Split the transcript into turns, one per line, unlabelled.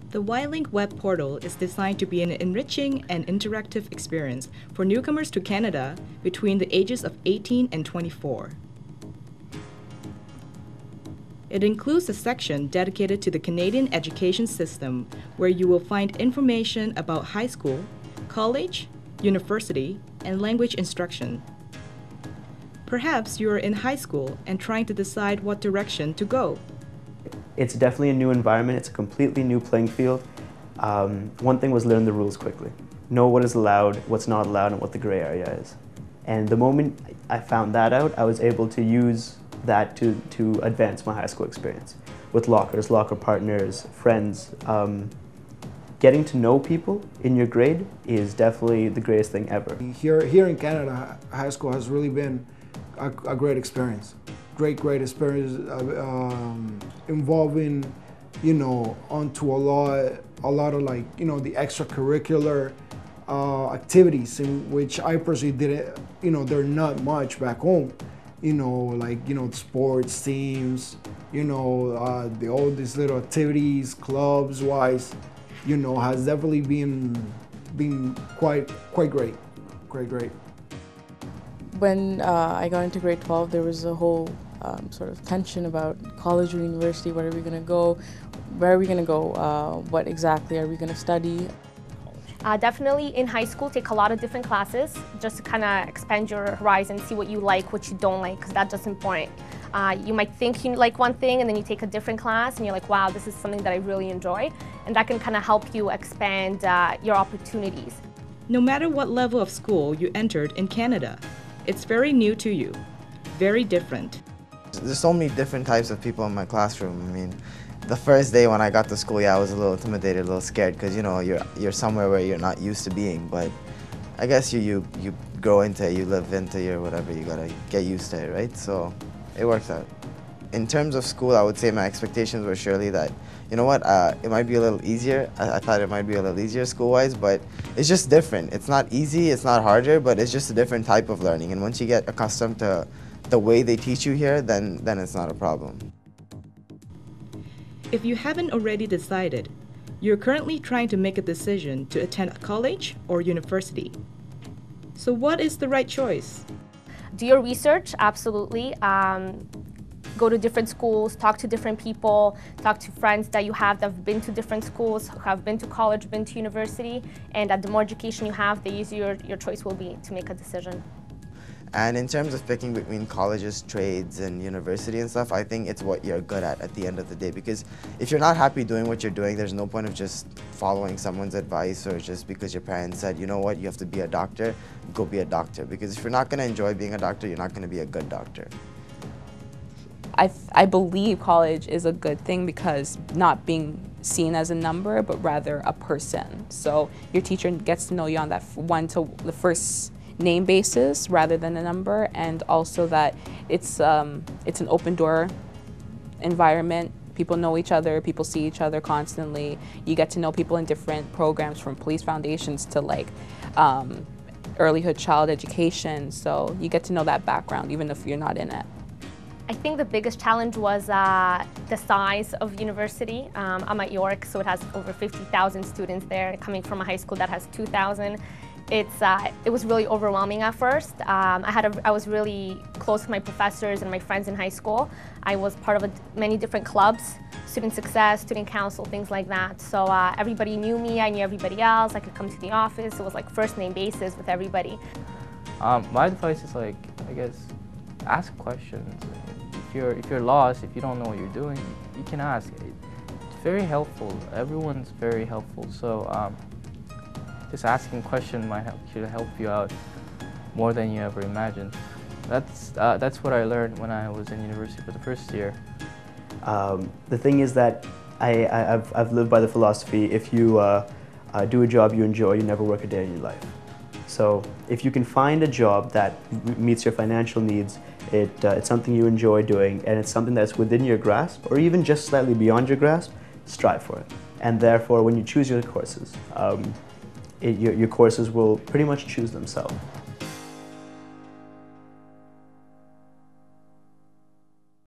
The Y-Link web portal is designed to be an enriching and interactive experience for newcomers to Canada between the ages of 18 and 24. It includes a section dedicated to the Canadian education system, where you will find information about high school, college, university, and language instruction. Perhaps you are in high school and trying to decide what direction to go.
It's definitely a new environment. It's a completely new playing field. One thing was learn the rules quickly. Know what is allowed, what's not allowed, and what the gray area is. And the moment I found that out, I was able to use that to advance my high school experience with lockers, locker partners, friends. Getting to know people in your grade is definitely the greatest thing ever.
Here in Canada, high school has really been a great experience. Great experience involving, onto a lot of like, the extracurricular activities in which I personally didn't, they're not much back home. Like, sports teams, all these little activities, clubs wise, has definitely been quite great.
When I got into grade 12, there was a whole sort of tension about college or university. Where are we going to go? Where are we going to go? What exactly are we going to study?
Definitely in high school, take a lot of different classes just to kind of expand your horizon, see what you like, what you don't like, because that's just important. You might think you like one thing and then you take a different class and you're like, wow, this is something that I really enjoy. And that can kind of help you expand your opportunities.
No matter what level of school you entered in Canada, it's very new to you, very different.
There's so many different types of people in my classroom. I mean, the first day when I got to school, I was a little intimidated, a little scared, because you're somewhere where you're not used to being. But I guess you grow into it, you live into your whatever, you gotta get used to it, right? So it works out. In terms of school, I would say my expectations were surely that, it might be a little easier. I thought it might be a little easier school-wise, but it's just different. It's not easy, it's not harder, but it's just a different type of learning. And once you get accustomed to the way they teach you here, then it's not a problem.
If you haven't already decided, you're currently trying to make a decision to attend college or university. So what is the right choice?
Do your research, absolutely. Go to different schools, talk to different people, talk to friends that you have that have been to different schools, who have been to college, been to university, and the more education you have, the easier your choice will be to make a decision.
And in terms of picking between colleges, trades, and university and stuff, I think it's what you're good at the end of the day. Because if you're not happy doing what you're doing, there's no point of just following someone's advice, or just because your parents said, you know what, you have to be a doctor, go be a doctor. Because if you're not going to enjoy being a doctor, you're not going to be a good doctor.
I believe college is a good thing because not being seen as a number, but rather a person. So your teacher gets to know you on that the first name basis rather than a number, and also that it's an open door environment. People know each other, people see each other constantly. You get to know people in different programs, from police foundations to like earlyhood child education. So you get to know that background even if you're not in it.
I think the biggest challenge was the size of university. I'm at York, so it has over 50,000 students there, coming from a high school that has 2,000. It was really overwhelming at first. I was really close with my professors and my friends in high school. I was part of many different clubs, student success, student council, things like that. So everybody knew me, I knew everybody else. I could come to the office. It was like first name basis with everybody.
My advice is I guess, ask questions. If you're lost, if you don't know what you're doing, you can ask. It's very helpful. Everyone's very helpful. So just asking questions should help you out more than you ever imagined. That's what I learned when I was in university for the first year.
The thing is that I've lived by the philosophy, if you do a job you enjoy, you never work a day in your life. So if you can find a job that meets your financial needs, it's something you enjoy doing, and it's something that's within your grasp, or even just slightly beyond your grasp, strive for it. And therefore, when you choose your courses, your courses will pretty much choose themselves.